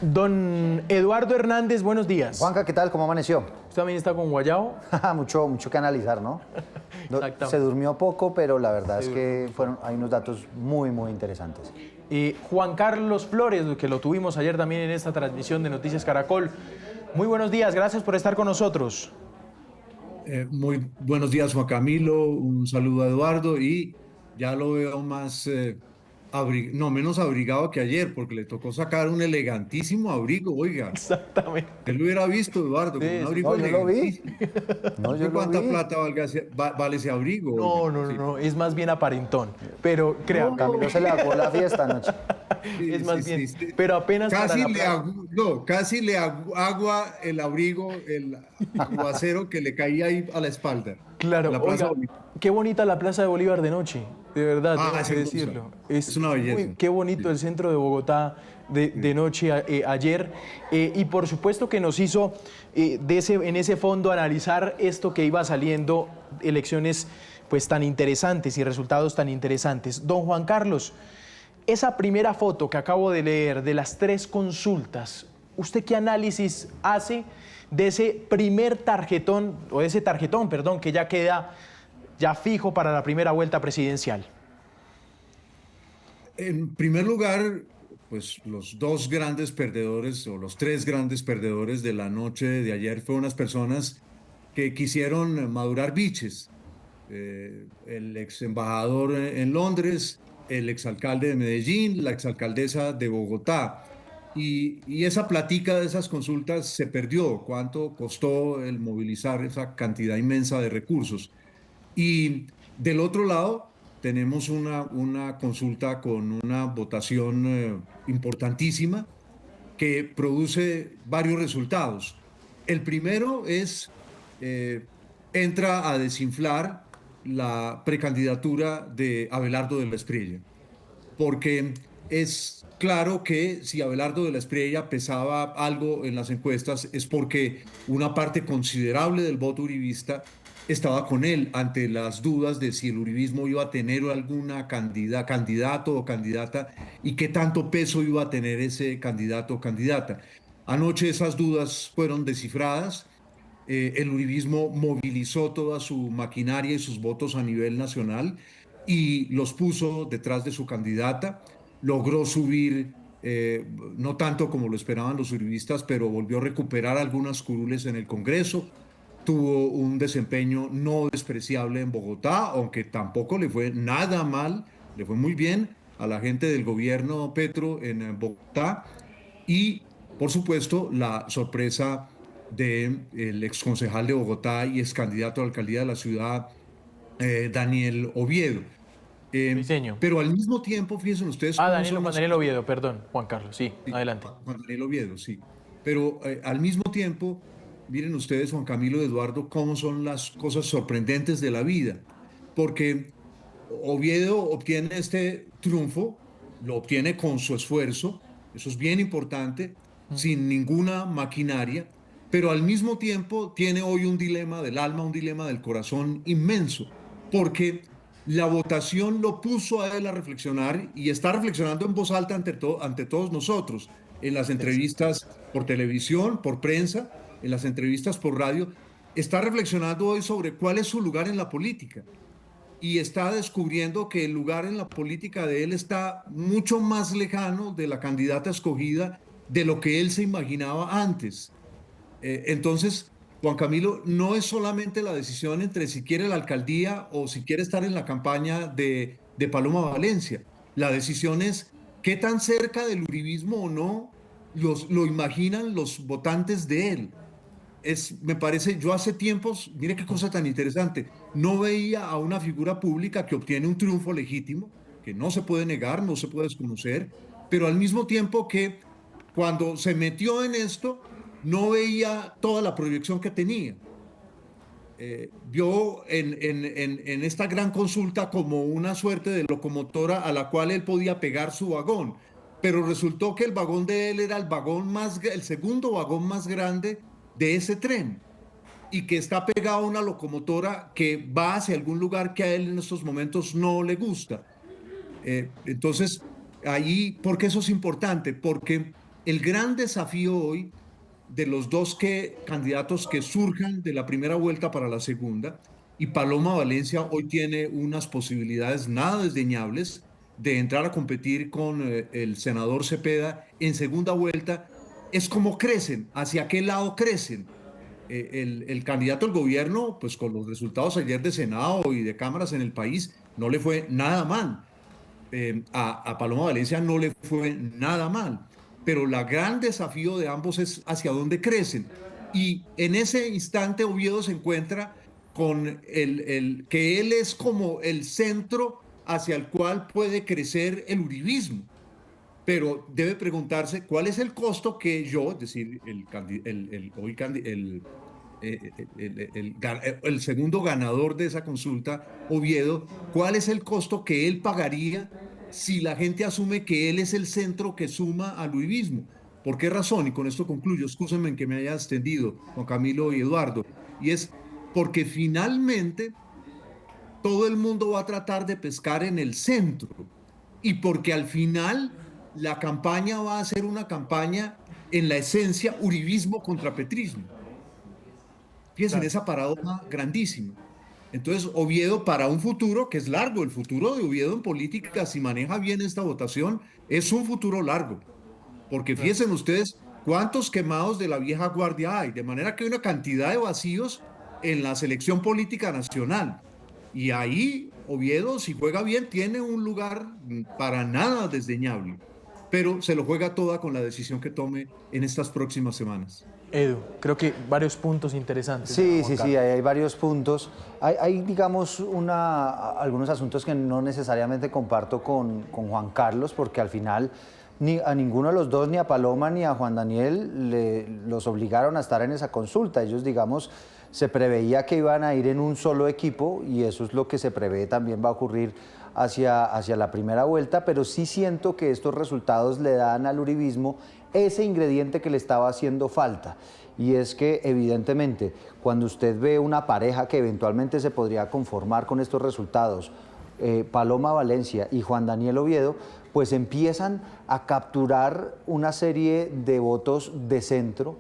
Don Eduardo Hernández, buenos días. Juanca, ¿qué tal? ¿Cómo amaneció? ¿Usted también está con guayabo? Mucho que analizar, ¿no? Exactamente. Se durmió poco, pero la verdad es que hay unos datos muy interesantes. Juan Carlos Flores, que lo tuvimos ayer también en esta transmisión de Noticias Caracol. Muy buenos días, gracias por estar con nosotros. Muy buenos días, Juan Camilo. Un saludo a Eduardo y ya lo veo más, menos abrigado que ayer, porque le tocó sacar un elegantísimo abrigo, oiga. Exactamente. Él lo hubiera visto, Eduardo, con un abrigo No, yo lo vi. No sé cuánta plata vale ese abrigo. No, es más bien aparentón, pero créame. Camilo se le aguó la fiesta anoche. Es más bien, pero apenas casi le agua el abrigo, el aguacero que le caía ahí a la espalda. Claro, oiga, qué bonita la Plaza de Bolívar de noche, de verdad, tengo que decirlo. Es una belleza. Qué bonito el centro de Bogotá de noche ayer. Y por supuesto que nos hizo en ese fondo analizar esto que iba saliendo, elecciones pues tan interesantes y resultados tan interesantes. Don Juan Carlos, esa primera foto que acabo de leer de las 3 consultas, ¿usted qué análisis hace de ese primer tarjetón, o de ese tarjetón, perdón, que ya queda ya fijo para la primera vuelta presidencial? En primer lugar, pues los 2 grandes perdedores o los 3 grandes perdedores de la noche de ayer fueron unas personas que quisieron madurar biches. El ex embajador en Londres, el exalcalde de Medellín, la exalcaldesa de Bogotá. Y esa platica de esas consultas se perdió. ¿Cuánto costó el movilizar esa cantidad inmensa de recursos? Y del otro lado tenemos una consulta con una votación importantísima que produce varios resultados. El primero es, entra a desinflar la precandidatura de Abelardo de la Espriella, porque es claro que si Abelardo de la Espriella pesaba algo en las encuestas es porque una parte considerable del voto uribista estaba con él ante las dudas de si el uribismo iba a tener alguna candidato o candidata y qué tanto peso iba a tener ese candidato o candidata. Anoche esas dudas fueron descifradas. El uribismo movilizó toda su maquinaria y sus votos a nivel nacional y los puso detrás de su candidata. Logró subir, no tanto como lo esperaban los uribistas, pero volvió a recuperar algunas curules en el Congreso. Tuvo un desempeño no despreciable en Bogotá, aunque tampoco le fue nada mal, le fue muy bien a la gente del gobierno Petro en Bogotá. Y, por supuesto, la sorpresa del exconcejal de Bogotá y ex candidato a la alcaldía de la ciudad, Daniel Oviedo. Briceño. Pero al mismo tiempo, fíjense ustedes cómo Juan Daniel Oviedo, perdón, Juan Carlos, sí, adelante. Juan Daniel Oviedo, sí. Pero al mismo tiempo, miren ustedes, Juan Camilo y Eduardo, cómo son las cosas sorprendentes de la vida. Porque Oviedo obtiene este triunfo, lo obtiene con su esfuerzo, eso es bien importante, sin ninguna maquinaria, pero al mismo tiempo tiene hoy un dilema del alma, un dilema del corazón inmenso, porque la votación lo puso a él a reflexionar y está reflexionando en voz alta ante todos nosotros, en las entrevistas por televisión, por prensa, en las entrevistas por radio, está reflexionando hoy sobre cuál es su lugar en la política y está descubriendo que el lugar en la política de él está mucho más lejano de la candidata escogida de lo que él se imaginaba antes. Entonces, Juan Camilo, no es solamente la decisión entre si quiere la alcaldía o si quiere estar en la campaña de Paloma Valencia. La decisión es qué tan cerca del uribismo o no lo imaginan los votantes de él. Me parece, yo hace tiempos, mire qué cosa tan interesante, no veía a una figura pública que obtiene un triunfo legítimo, que no se puede negar, no se puede desconocer, pero al mismo tiempo que cuando se metió en esto, no veía toda la proyección que tenía. Vio en esta gran consulta como una suerte de locomotora a la cual él podía pegar su vagón, pero resultó que el vagón de él era el segundo vagón más grande de ese tren y que está pegado a una locomotora que va hacia algún lugar que a él en estos momentos no le gusta. Entonces, ahí, ¿por qué eso es importante? Porque el gran desafío hoy de los dos candidatos que surjan de la primera vuelta para la segunda, y Paloma Valencia hoy tiene unas posibilidades nada desdeñables de entrar a competir con el senador Cepeda en segunda vuelta, es cómo crecen, hacia qué lado crecen. El candidato al gobierno, pues con los resultados ayer de Senado y de cámaras en el país, no le fue nada mal. A Paloma Valencia no le fue nada mal, pero el gran desafío de ambos es hacia dónde crecen. Y en ese instante Oviedo se encuentra con que él es como el centro hacia el cual puede crecer el uribismo, pero debe preguntarse cuál es el costo que yo, es decir, el segundo ganador de esa consulta, Oviedo, cuál es el costo que él pagaría si la gente asume que él es el centro que suma al uribismo. ¿Por qué razón? Y con esto concluyo, excúsenme en que me haya extendido, Juan Camilo y Eduardo, y es porque finalmente todo el mundo va a tratar de pescar en el centro y porque al final la campaña va a ser una campaña en la esencia uribismo contra petrismo. Fíjense en esa paradoja grandísima. Entonces, Oviedo para un futuro que es largo, el futuro de Oviedo en política, si maneja bien esta votación, es un futuro largo. Porque fíjense ustedes cuántos quemados de la vieja guardia hay, de manera que hay una cantidad de vacíos en la selección política nacional. Y ahí Oviedo, si juega bien, tiene un lugar para nada desdeñable, pero se lo juega toda con la decisión que tome en estas próximas semanas. Edu, creo que varios puntos interesantes. Sí, sí, sí, hay varios puntos. Hay digamos, algunos asuntos que no necesariamente comparto con Juan Carlos, porque al final ni a ninguno de los dos, ni a Paloma ni a Juan Daniel, los obligaron a estar en esa consulta. Ellos, digamos, se preveía que iban a ir en un solo equipo y eso es lo que se prevé también va a ocurrir hacia la primera vuelta, pero sí siento que estos resultados le dan al uribismo ese ingrediente que le estaba haciendo falta. Y es que evidentemente cuando usted ve una pareja que eventualmente se podría conformar con estos resultados, Paloma Valencia y Juan Daniel Oviedo, pues empiezan a capturar una serie de votos de centro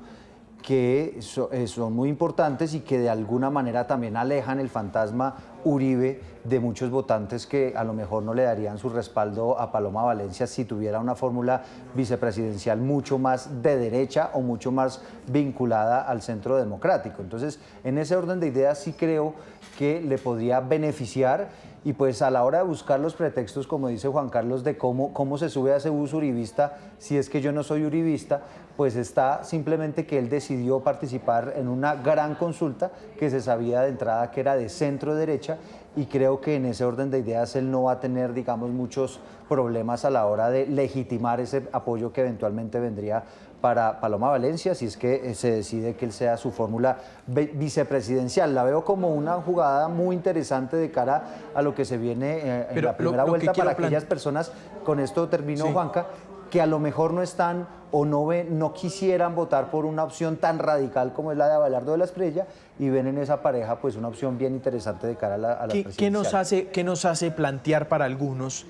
que son muy importantes y que de alguna manera también alejan el fantasma Uribe de muchos votantes que a lo mejor no le darían su respaldo a Paloma Valencia si tuviera una fórmula vicepresidencial mucho más de derecha o mucho más vinculada al centro democrático. Entonces, en ese orden de ideas sí creo que le podría beneficiar y pues a la hora de buscar los pretextos, como dice Juan Carlos, de cómo se sube a ese bus uribista, si es que yo no soy uribista, pues está simplemente que él decidió participar en una gran consulta que se sabía de entrada que era de centro derecha y creo que en ese orden de ideas él no va a tener, digamos, muchos problemas a la hora de legitimar ese apoyo que eventualmente vendría para Paloma Valencia, si es que se decide que él sea su fórmula vicepresidencial. La veo como una jugada muy interesante de cara a lo que se viene en la primera vuelta para aquellas personas, con esto termino, sí, Juanca, que a lo mejor no están o no quisieran votar por una opción tan radical como es la de Abelardo de la Espriella y ven en esa pareja pues una opción bien interesante de cara a la presidencial. ¿Qué nos hace plantear para algunos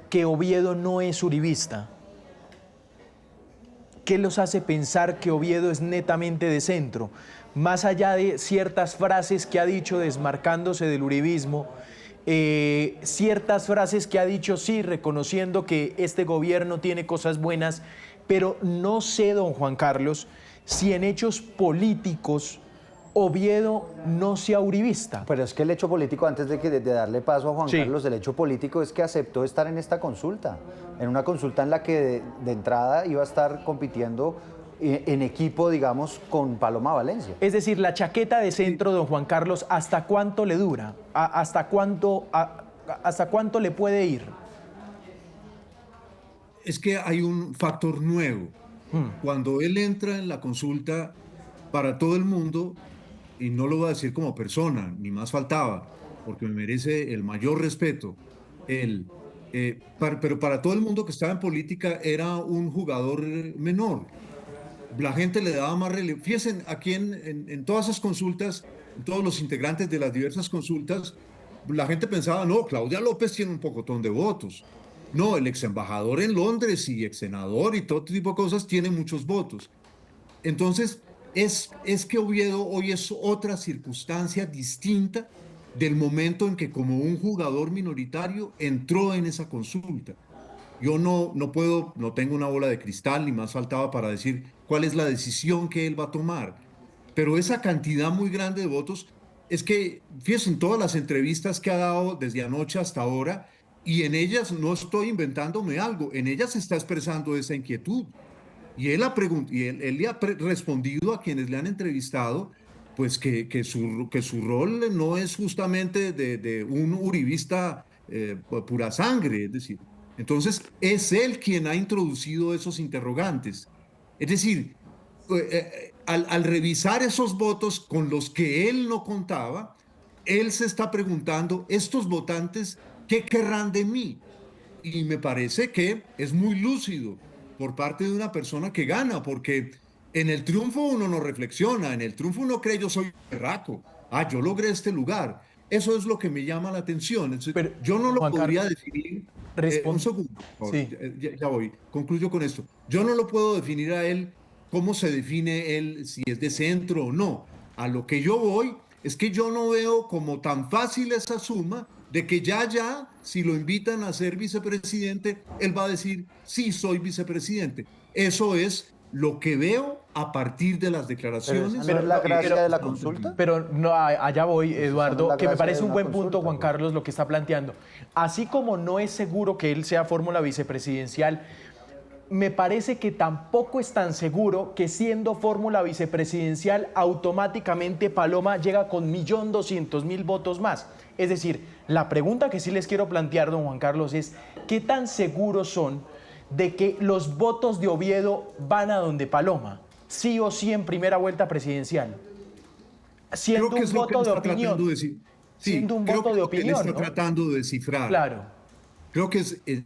que Oviedo no es uribista? ¿Qué los hace pensar que Oviedo es netamente de centro? Más allá de ciertas frases que ha dicho desmarcándose del uribismo, ciertas frases que ha dicho sí, reconociendo que este gobierno tiene cosas buenas, pero no sé, don Juan Carlos, si en hechos políticos Oviedo no sea uribista. Pero es que el hecho político, antes de darle paso a Juan Carlos, el hecho político es que aceptó estar en esta consulta, en una consulta en la que de entrada iba a estar compitiendo en equipo, digamos, con Paloma Valencia. Es decir, la chaqueta de centro, don Juan Carlos, ¿hasta cuánto le dura? ¿Hasta cuánto le puede ir? Es que hay un factor nuevo. Cuando él entra en la consulta, para todo el mundo, y no lo voy a decir como persona, ni más faltaba, porque me merece el mayor respeto, pero para todo el mundo que estaba en política era un jugador menor. La gente le daba más relevancia. Fíjense, aquí en todas esas consultas, todos los integrantes de las diversas consultas, la gente pensaba, no, Claudia López tiene un pocotón de votos. No, el ex embajador en Londres y ex senador y todo tipo de cosas tiene muchos votos. Entonces, es que Oviedo hoy es otra circunstancia distinta del momento en que como un jugador minoritario entró en esa consulta. Yo no puedo, no tengo una bola de cristal, ni más faltaba para decir cuál es la decisión que él va a tomar. Pero esa cantidad muy grande de votos es que, fíjense, en todas las entrevistas que ha dado desde anoche hasta ahora, y en ellas no estoy inventándome algo, en ellas se está expresando esa inquietud. Y él le ha respondido a quienes le han entrevistado, pues que su rol no es justamente de un uribista pura sangre, es decir, entonces es él quien ha introducido esos interrogantes. Es decir, al revisar esos votos con los que él no contaba, él se está preguntando, estos votantes, ¿qué querrán de mí? Y me parece que es muy lúcido por parte de una persona que gana, porque en el triunfo uno no reflexiona, en el triunfo uno cree yo soy berraco, yo logré este lugar. Eso es lo que me llama la atención. Pero, Yo no lo Juan podría Carlos, definir. Un responde. segundo, por favor, Sí. ya voy, concluyo con esto. Yo no lo puedo definir a él cómo se define él, si es de centro o no. A lo que yo voy es que yo no veo como tan fácil esa suma de que si lo invitan a ser vicepresidente, él va a decir, sí, soy vicepresidente. Eso es lo que veo a partir de las Pero esa declaraciones. no es la gracia de la Estamos consulta. Pero no, allá voy, Esa no es Eduardo, la que me gracia parece de un una buen punto, consulta, Juan pues. Carlos, lo que está planteando. Así como no es seguro que él sea fórmula vicepresidencial, me parece que tampoco es tan seguro que siendo fórmula vicepresidencial automáticamente Paloma llega con 1.200.000 votos más. Es decir, la pregunta que sí les quiero plantear, don Juan Carlos, es ¿qué tan seguros son de que los votos de Oviedo van a donde Paloma? Sí o sí en primera vuelta presidencial. Creo Siendo que un es lo que él voto de está tratando opinión. de decir. Siendo Sí, un creo que voto es de lo que él opinión, está ¿no? tratando de descifrar. Claro. Creo que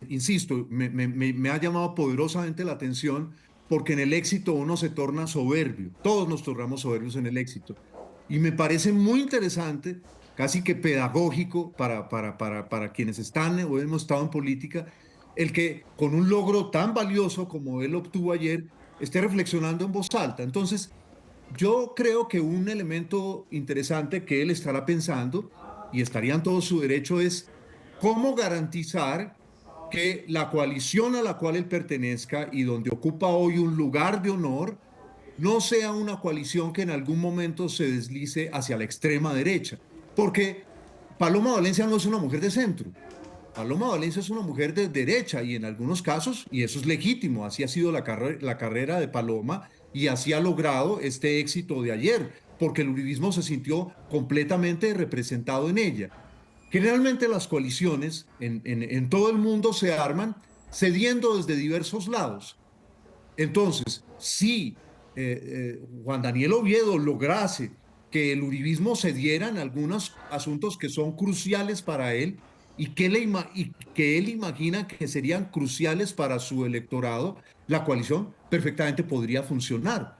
insisto, me ha llamado poderosamente la atención porque en el éxito uno se torna soberbio. Todos nos tornamos soberbios en el éxito. Y me parece muy interesante, casi que pedagógico para quienes están o hemos estado en política, el que con un logro tan valioso como él obtuvo ayer, esté reflexionando en voz alta. Entonces, yo creo que un elemento interesante que él estará pensando, y estaría en todo su derecho, es cómo garantizar que la coalición a la cual él pertenezca y donde ocupa hoy un lugar de honor, no sea una coalición que en algún momento se deslice hacia la extrema derecha. Porque Paloma Valencia no es una mujer de centro. Paloma Valencia es una mujer de derecha y en algunos casos, y eso es legítimo, así ha sido la carrera de Paloma y así ha logrado este éxito de ayer, porque el uribismo se sintió completamente representado en ella. Generalmente las coaliciones en todo el mundo se arman cediendo desde diversos lados. Entonces, si Juan Daniel Oviedo lograse que el uribismo cediera en algunos asuntos que son cruciales para él y que él imagina que serían cruciales para su electorado, la coalición perfectamente podría funcionar,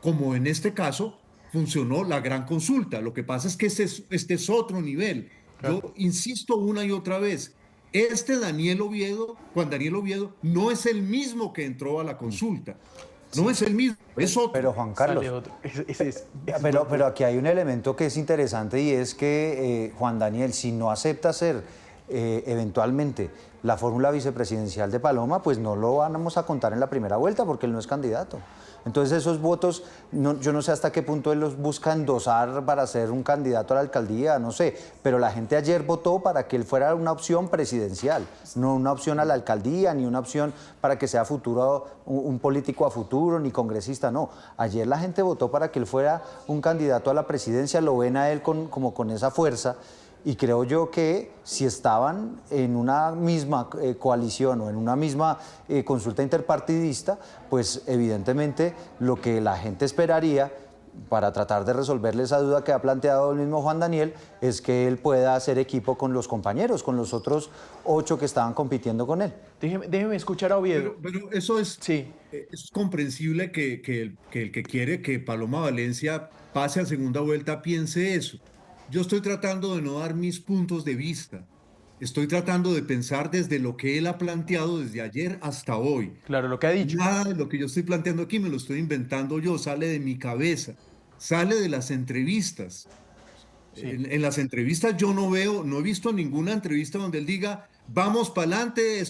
como en este caso funcionó la gran consulta. Lo que pasa es que este es otro nivel. Claro. Yo insisto una y otra vez, Daniel Oviedo, Juan Daniel Oviedo, no es el mismo que entró a la consulta. No es el mismo, es Pero otro. Juan Carlos, Sale otro. Ese es pero aquí hay un elemento que es interesante y es que Juan Daniel, si no acepta ser eventualmente la fórmula vicepresidencial de Paloma, pues no lo vamos a contar en la primera vuelta porque él no es candidato. Entonces esos votos, yo no sé hasta qué punto él los busca endosar para ser un candidato a la alcaldía, no sé, pero la gente ayer votó para que él fuera una opción presidencial, no una opción a la alcaldía, ni una opción para que sea futuro, un político a futuro, ni congresista, no. Ayer la gente votó para que él fuera un candidato a la presidencia, lo ven a él como con esa fuerza. Y creo yo que si estaban en una misma coalición o en una misma consulta interpartidista, pues evidentemente lo que la gente esperaría para tratar de resolverle esa duda que ha planteado el mismo Juan Daniel es que él pueda hacer equipo con los compañeros, con los otros 8 que estaban compitiendo con él. Déjeme escuchar a Oviedo. Pero eso Sí. es comprensible que el que quiere que Paloma Valencia pase a segunda vuelta piense eso. Yo estoy tratando de no dar mis puntos de vista. Estoy tratando de pensar desde lo que él ha planteado desde ayer hasta hoy. Claro, lo que ha dicho. Nada de lo que yo estoy planteando aquí me lo estoy inventando yo, sale de mi cabeza, sale de las entrevistas. Sí. En las entrevistas yo no veo, no he visto ninguna entrevista donde él diga, vamos para adelante,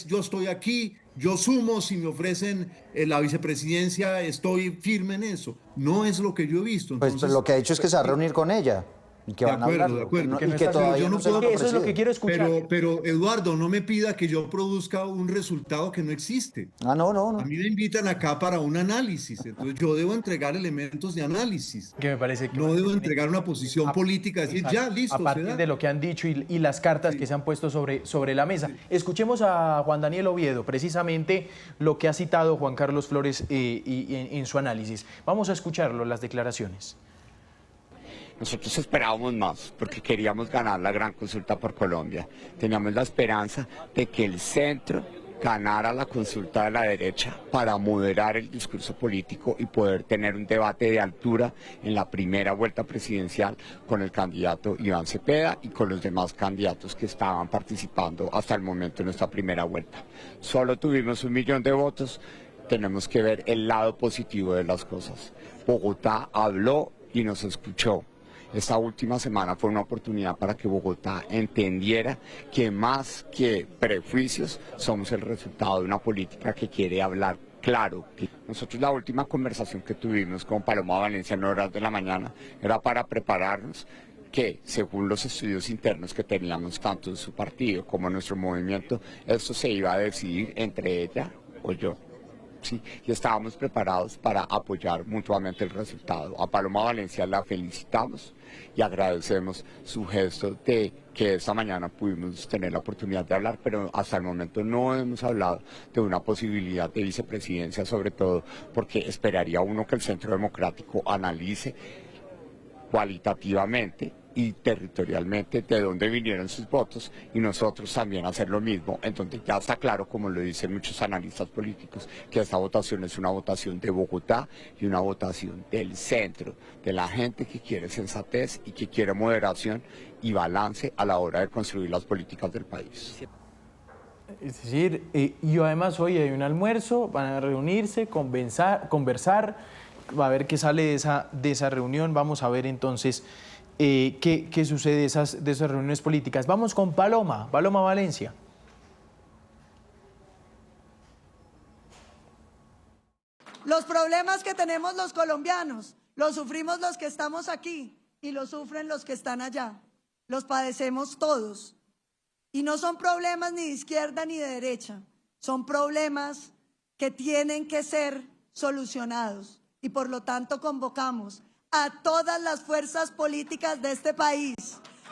yo estoy aquí, yo sumo, si me ofrecen la vicepresidencia, estoy firme en eso. No es lo que yo he visto. Pues, Entonces, lo que ha dicho es que se va a reunir con ella y que de van a acuerdo, hablarlo. de acuerdo. Que no Y que está todavía haciendo- yo no no se lo puedo- han Eso es lo que ofrecido. quiero escuchar. pero Eduardo, no me pida que yo produzca un resultado que no existe. Ah, no, no, A no. mí me invitan acá para un análisis, entonces yo debo entregar elementos de análisis. Que me parece que No debo entregar una posición política, decir, exacto, ya, listo, a se partir da. de lo que han dicho y las cartas que se han puesto sobre la mesa. Escuchemos a Juan Daniel Oviedo, precisamente lo que ha citado Juan Carlos Flores en su análisis. Vamos a escucharlo, las declaraciones. Nosotros esperábamos más porque queríamos ganar la gran consulta por Colombia. Teníamos la esperanza de que el centro ganara la consulta de la derecha para moderar el discurso político y poder tener un debate de altura en la primera vuelta presidencial con el candidato Iván Cepeda y con los demás candidatos que estaban participando hasta el momento en esta primera vuelta. Solo tuvimos 1 millón de votos. Tenemos que ver el lado positivo de las cosas. Bogotá habló y nos escuchó. Esta última semana fue una oportunidad para que Bogotá entendiera que más que prejuicios somos el resultado de una política que quiere hablar claro. Nosotros la última conversación que tuvimos con Paloma Valencia en horas de la mañana era para prepararnos que, según los estudios internos que teníamos tanto en su partido como en nuestro movimiento, esto se iba a decidir entre ella o yo. Sí, y estábamos preparados para apoyar mutuamente el resultado. A Paloma Valencia la felicitamos y agradecemos su gesto de que esta mañana pudimos tener la oportunidad de hablar, pero hasta el momento no hemos hablado de una posibilidad de vicepresidencia, sobre todo porque esperaría uno que el Centro Democrático analice cualitativamente y territorialmente de dónde vinieron sus votos y nosotros también hacer lo mismo, en donde ya está claro, como lo dicen muchos analistas políticos, que esta votación es una votación de Bogotá y una votación del centro, de la gente que quiere sensatez y que quiere moderación y balance a la hora de construir las políticas del país. Es decir, y además hoy hay un almuerzo, van a reunirse, conversar, va a ver qué sale de esa reunión, vamos a ver entonces qué sucede de esas reuniones políticas. Vamos con Paloma Valencia. Los problemas que tenemos los colombianos, los sufrimos los que estamos aquí y los sufren los que están allá. Los padecemos todos. Y no son problemas ni de izquierda ni de derecha, son problemas que tienen que ser solucionados. Y por lo tanto convocamos a todas las fuerzas políticas de este país,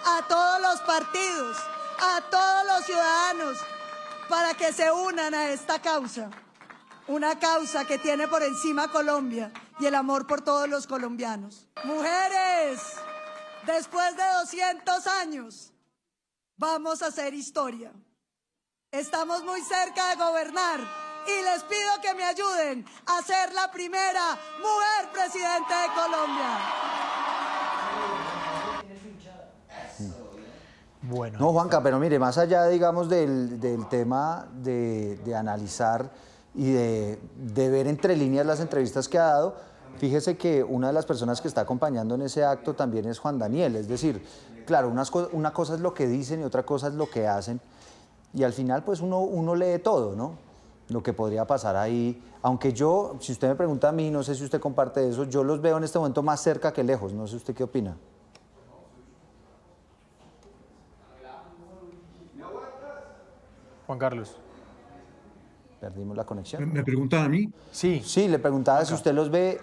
a todos los partidos, a todos los ciudadanos, para que se unan a esta causa. Una causa que tiene por encima Colombia y el amor por todos los colombianos. Mujeres, después de 200 años, vamos a hacer historia. Estamos muy cerca de gobernar y les pido que me ayuden a ser la primera mujer presidenta de Colombia. Bueno. No, Juanca, pero mire, más allá, digamos, del tema de analizar y de ver entre líneas las entrevistas que ha dado, fíjese que una de las personas que está acompañando en ese acto también es Juan Daniel. Es decir, claro, una cosa es lo que dicen y otra cosa es lo que hacen. Y al final, pues uno lee todo, ¿no? Lo que podría pasar ahí. Aunque yo, si usted me pregunta a mí, no sé si usted comparte eso, yo los veo en este momento más cerca que lejos. No sé usted qué opina. Juan Carlos. Perdimos la conexión. ¿Me preguntan a mí? Sí. Sí, le preguntaba si usted los ve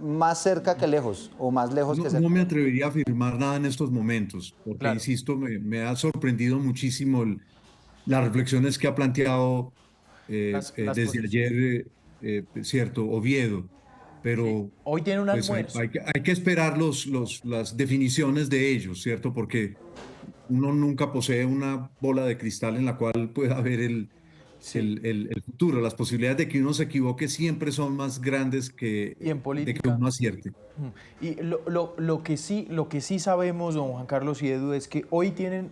más cerca que lejos o más lejos que cerca. No me atrevería a afirmar nada en estos momentos, porque, Claro. insisto, me ha sorprendido muchísimo las reflexiones que ha planteado Las desde posiciones. ayer, cierto, Oviedo. Pero Hoy tiene un pues, almuerzo. hay que esperar las definiciones de ellos, ¿cierto? Porque uno nunca posee una bola de cristal en la cual pueda ver el futuro. Las posibilidades de que uno se equivoque siempre son más grandes Y en de que política. uno acierte. Y lo que sí sabemos, don Juan Carlos y Edu, es que hoy tienen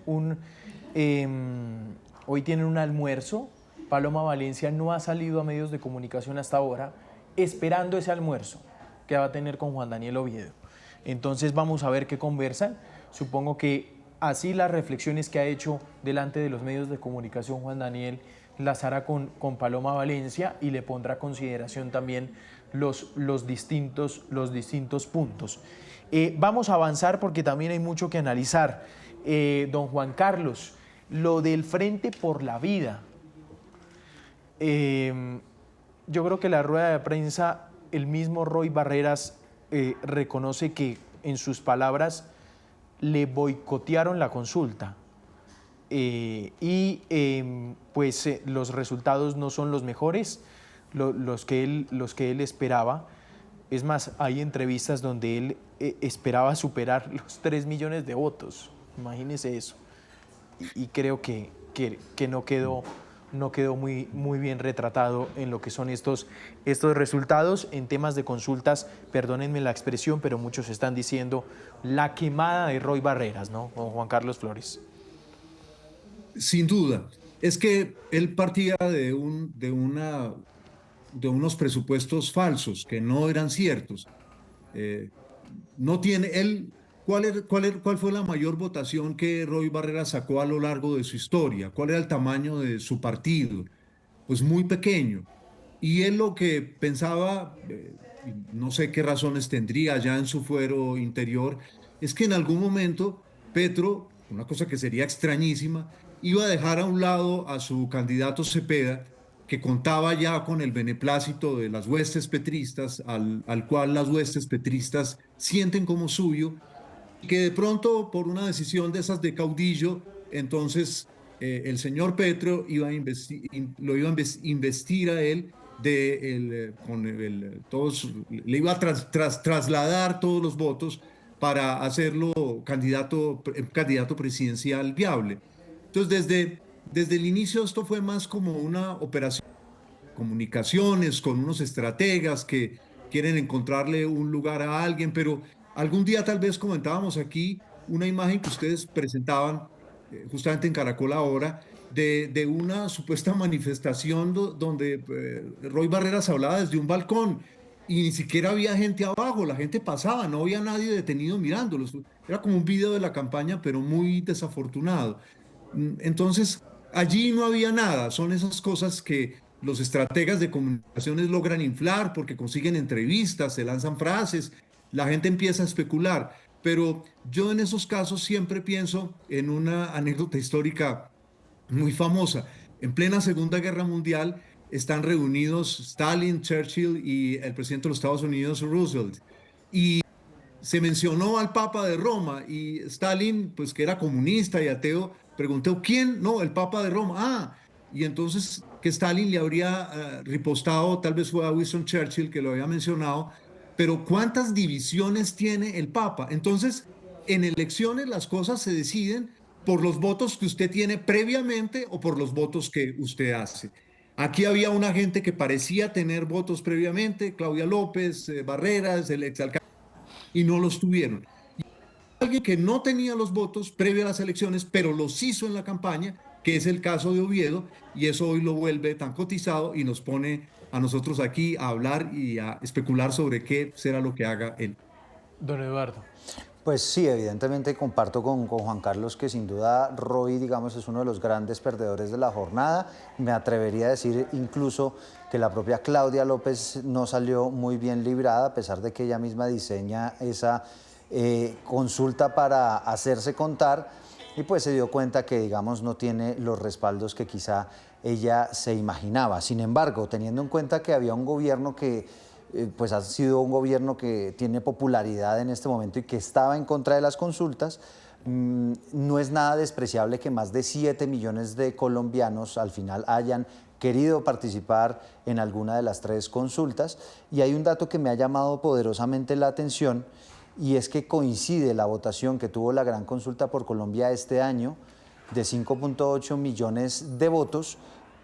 Hoy tienen un almuerzo. Paloma Valencia no ha salido a medios de comunicación hasta ahora, esperando ese almuerzo que va a tener con Juan Daniel Oviedo. Entonces vamos a ver qué conversan. Supongo que así las reflexiones que ha hecho delante de los medios de comunicación Juan Daniel las hará con Paloma Valencia y le pondrá a consideración también los distintos puntos. Vamos a avanzar porque también hay mucho que analizar. Don Juan Carlos, lo del Frente por la Vida. Yo creo que la rueda de prensa, el mismo Roy Barreras reconoce que en sus palabras le boicotearon la consulta los resultados no son los mejores, los que él esperaba. Es más, hay entrevistas donde él esperaba superar los 3 millones de votos, imagínese eso. Y creo que no quedó muy bien retratado en lo que son estos resultados. En temas de consultas, perdónenme la expresión, pero muchos están diciendo la quemada de Roy Barreras, ¿no? Con Juan Carlos Flores. Sin duda. Es que él partía de unos presupuestos falsos que no eran ciertos. No tiene él. ¿Cuál fue la mayor votación que Roy Barreras sacó a lo largo de su historia? ¿Cuál era el tamaño de su partido? Pues muy pequeño. Y él lo que pensaba, no sé qué razones tendría ya en su fuero interior, es que en algún momento Petro, una cosa que sería extrañísima, iba a dejar a un lado a su candidato Cepeda, que contaba ya con el beneplácito de las huestes petristas, al cual las huestes petristas sienten como suyo, que de pronto por una decisión de esas de caudillo, entonces el señor Petro lo iba a investir a él le iba a trasladar todos los votos para hacerlo candidato presidencial viable. Entonces desde el inicio esto fue más como una operación de comunicaciones con unos estrategas que quieren encontrarle un lugar a alguien, pero algún día tal vez comentábamos aquí una imagen que ustedes presentaban justamente en Caracol ahora de una supuesta manifestación donde Roy Barreras hablaba desde un balcón y ni siquiera había gente abajo, la gente pasaba, no había nadie detenido mirándolos. Era como un video de la campaña, pero muy desafortunado. Entonces, allí no había nada. Son esas cosas que los estrategas de comunicaciones logran inflar porque consiguen entrevistas, se lanzan frases, la gente empieza a especular, pero yo en esos casos siempre pienso en una anécdota histórica muy famosa. En plena Segunda Guerra Mundial están reunidos Stalin, Churchill y el presidente de los Estados Unidos, Roosevelt. Y se mencionó al Papa de Roma y Stalin, pues que era comunista y ateo, preguntó, ¿quién? No, el Papa de Roma. Ah, y entonces que Stalin le habría ripostado, tal vez fue a Winston Churchill que lo había mencionado, pero ¿cuántas divisiones tiene el Papa? Entonces, en elecciones las cosas se deciden por los votos que usted tiene previamente o por los votos que usted hace. Aquí había una gente que parecía tener votos previamente, Claudia López, Barreras, el exalcalde, y no los tuvieron. Y alguien que no tenía los votos previo a las elecciones, pero los hizo en la campaña, que es el caso de Oviedo, y eso hoy lo vuelve tan cotizado y nos pone a nosotros aquí a hablar y a especular sobre qué será lo que haga él. Don Eduardo. Pues sí, evidentemente comparto con Juan Carlos que sin duda Roy, digamos, es uno de los grandes perdedores de la jornada. Me atrevería a decir incluso que la propia Claudia López no salió muy bien librada, a pesar de que ella misma diseña esa consulta para hacerse contar, y pues se dio cuenta que, digamos, no tiene los respaldos que quizá ella se imaginaba. Sin embargo, teniendo en cuenta que había un gobierno que pues ha sido un gobierno que tiene popularidad en este momento y que estaba en contra de las consultas, no es nada despreciable que más de 7 millones de colombianos al final hayan querido participar en alguna de las 3 consultas. Y hay un dato que me ha llamado poderosamente la atención, y es que coincide la votación que tuvo la Gran Consulta por Colombia este año, de 5.8 millones de votos,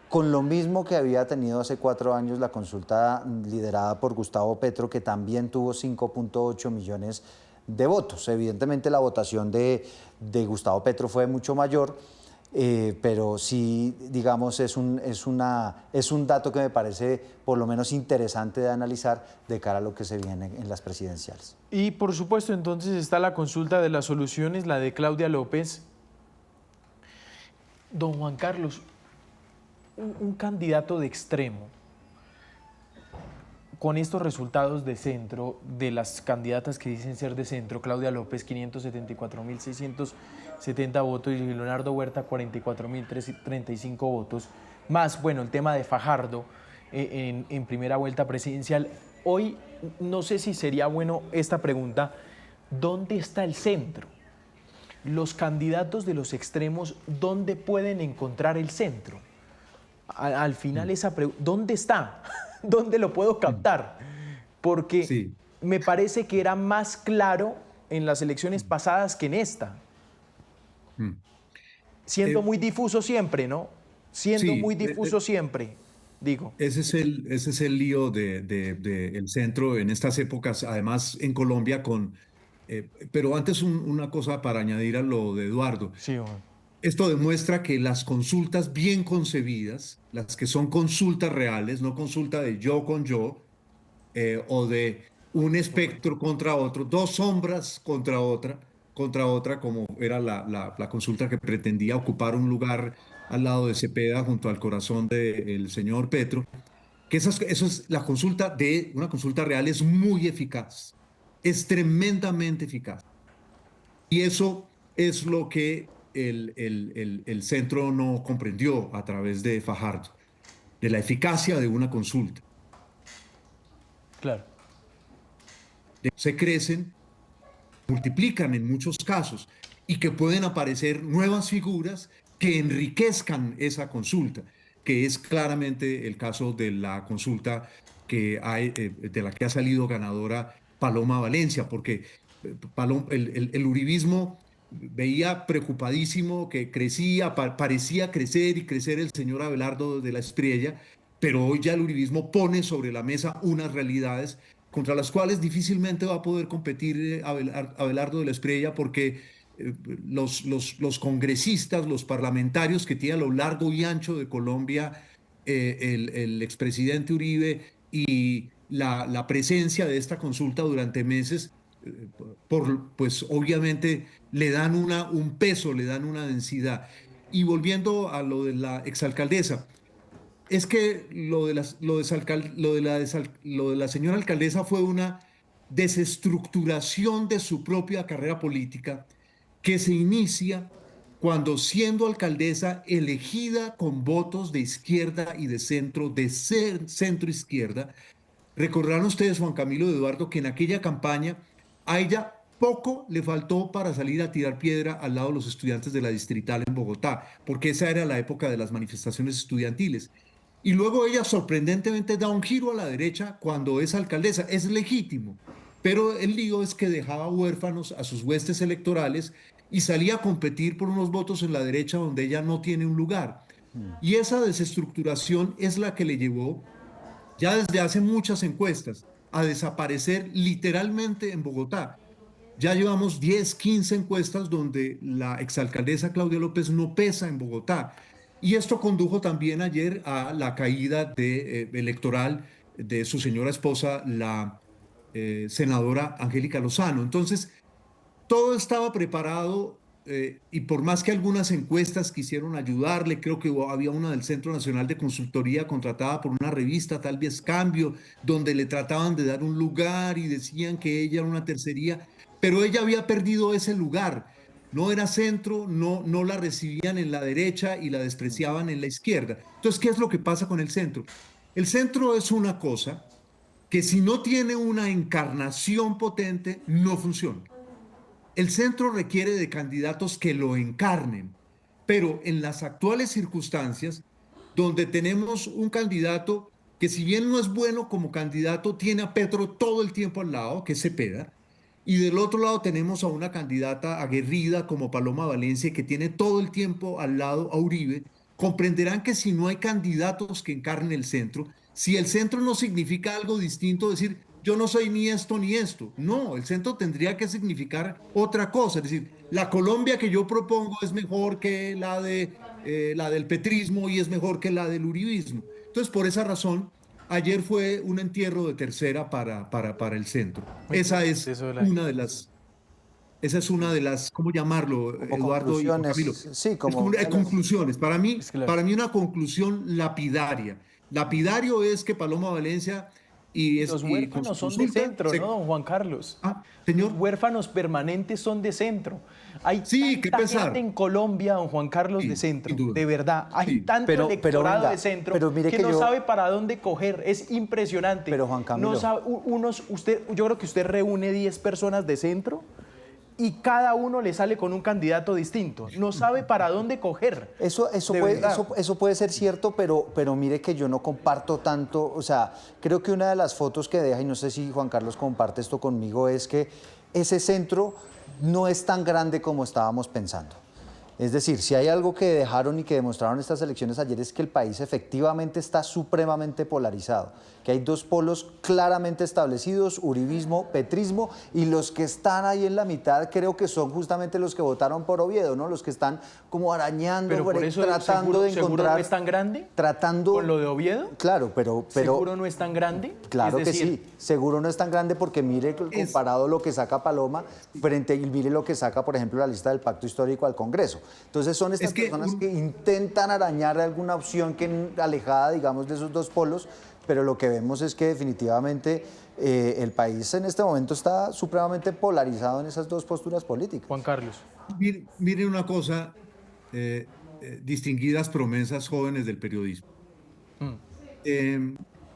con lo mismo que había tenido hace 4 años la consulta liderada por Gustavo Petro, que también tuvo 5.8 millones de votos. Evidentemente la votación de Gustavo Petro fue mucho mayor, pero sí, digamos, es un dato que me parece por lo menos interesante de analizar de cara a lo que se viene en las presidenciales. Y por supuesto, entonces está la consulta de las soluciones, la de Claudia López. Don Juan Carlos, un candidato de extremo, con estos resultados de centro, de las candidatas que dicen ser de centro, Claudia López, 574.670 votos, y Leonardo Huerta, 44.035 votos, más, bueno, el tema de Fajardo en primera vuelta presidencial. Hoy, no sé si sería bueno esta pregunta, ¿dónde está el centro? Los candidatos de los extremos, ¿dónde pueden encontrar el centro? Al final esa pregunta, ¿dónde está? ¿Dónde lo puedo captar? Porque Sí. me parece que era más claro en las elecciones pasadas que en esta. Siendo muy difuso siempre, ¿no? Siendo sí, muy difuso siempre, digo. ese es el lío el centro en estas épocas, además en Colombia pero antes una cosa para añadir a lo de Eduardo. Sí, Juan. Esto demuestra que las consultas bien concebidas, las que son consultas reales, no consulta de yo con yo, o de un espectro contra otro, dos sombras contra otra, como era la consulta que pretendía ocupar un lugar al lado de Cepeda, junto al corazón del señor Petro, que eso es una consulta real, es muy eficaz, es tremendamente eficaz. Y eso es lo que el centro no comprendió a través de Fajardo, de la eficacia de una consulta. Claro. Se crecen, multiplican en muchos casos y que pueden aparecer nuevas figuras que enriquezcan esa consulta, que es claramente el caso de la consulta de la que ha salido ganadora Paloma Valencia, porque el uribismo veía preocupadísimo que parecía crecer y crecer el señor Abelardo de la Espriella, pero hoy ya el uribismo pone sobre la mesa unas realidades contra las cuales difícilmente va a poder competir Abelardo de la Espriella, porque los congresistas, los parlamentarios que tiene a lo largo y ancho de Colombia el expresidente Uribe y la presencia de esta consulta durante meses, pues obviamente le dan un peso, le dan una densidad. Y volviendo a lo de la exalcaldesa, es que lo de la señora alcaldesa fue una desestructuración de su propia carrera política que se inicia cuando, siendo alcaldesa elegida con votos de izquierda y de centro izquierda, recordarán ustedes, Juan Camilo y Eduardo, que en aquella campaña a ella poco le faltó para salir a tirar piedra al lado de los estudiantes de la Distrital en Bogotá, porque esa era la época de las manifestaciones estudiantiles. Y luego ella sorprendentemente da un giro a la derecha cuando es alcaldesa. Es legítimo, pero el lío es que dejaba huérfanos a sus huestes electorales y salía a competir por unos votos en la derecha donde ella no tiene un lugar. Y esa desestructuración es la que le llevó, ya desde hace muchas encuestas, a desaparecer literalmente en Bogotá. Ya llevamos 10, 15 encuestas donde la exalcaldesa Claudia López no pesa en Bogotá. Y esto condujo también ayer a la caída electoral de su señora esposa, la senadora Angélica Lozano. Entonces, todo estaba preparado y por más que algunas encuestas quisieron ayudarle, creo que había una del Centro Nacional de Consultoría contratada por una revista, tal vez Cambio, donde le trataban de dar un lugar y decían que ella era una tercería, pero ella había perdido ese lugar. No era centro, no la recibían en la derecha y la despreciaban en la izquierda. Entonces, ¿qué es lo que pasa con el centro? El centro es una cosa que, si no tiene una encarnación potente, no funciona. El centro requiere de candidatos que lo encarnen, pero en las actuales circunstancias, donde tenemos un candidato que, si bien no es bueno como candidato, tiene a Petro todo el tiempo al lado, que es Cepeda, y del otro lado tenemos a una candidata aguerrida como Paloma Valencia, que tiene todo el tiempo al lado a Uribe, comprenderán que si no hay candidatos que encarnen el centro, si el centro no significa algo distinto, decir, yo no soy ni esto ni esto. No, el centro tendría que significar otra cosa. Es decir, la Colombia que yo propongo es mejor que la del petrismo y es mejor que la del uribismo. Entonces, por esa razón, ayer fue un entierro de tercera para el centro. Esa es Eso de la- una de las... Esa es una de las, ¿cómo llamarlo, Como Eduardo y Juan conclusiones, Camilo? sí, Es como como una de las- conclusiones. Es claro. Para mí una conclusión lapidaria. Lapidario es que Paloma Valencia y Los y con su huérfanos son de consulta centro, se- ¿no, don Juan Carlos? Ah, Los señor. huérfanos permanentes son de centro. Hay Sí, qué tanta pesar. gente en Colombia, don Juan Carlos, Sí, de centro. sin duda. De verdad. Hay Sí. tanto Pero electorado venga, de centro pero mire que que no yo- sabe para dónde coger. Es impresionante. Pero, Juan Camilo. No sabe, yo creo que usted reúne 10 personas de centro y cada uno le sale con un candidato distinto. No sabe para dónde coger. Eso De puede, verdad. eso puede ser cierto, pero mire que yo no comparto tanto, o sea, creo que una de las fotos que deja, y no sé si Juan Carlos comparte esto conmigo, es que ese centro no es tan grande como estábamos pensando. Es decir, si hay algo que dejaron y que demostraron estas elecciones ayer es que el país efectivamente está supremamente polarizado, que hay dos polos claramente establecidos, uribismo, petrismo, y los que están ahí en la mitad creo que son justamente los que votaron por Oviedo, ¿no? Los que están como arañando, Pero por eso tratando de ¿seguro encontrar... no es tan grande? Tratando... ¿Con lo de Oviedo? Claro, pero ¿Seguro no es tan grande? claro Es que decir, sí, seguro no es tan grande porque mire comparado lo que saca Paloma frente y mire lo que saca, por ejemplo, la lista del Pacto Histórico al Congreso. Entonces son estas Es que personas que intentan arañar alguna opción que alejada, digamos, de esos dos polos, pero lo que vemos es que definitivamente el país en este momento está supremamente polarizado en esas dos posturas políticas. Juan Carlos. Miren una cosa, distinguidas promesas jóvenes del periodismo.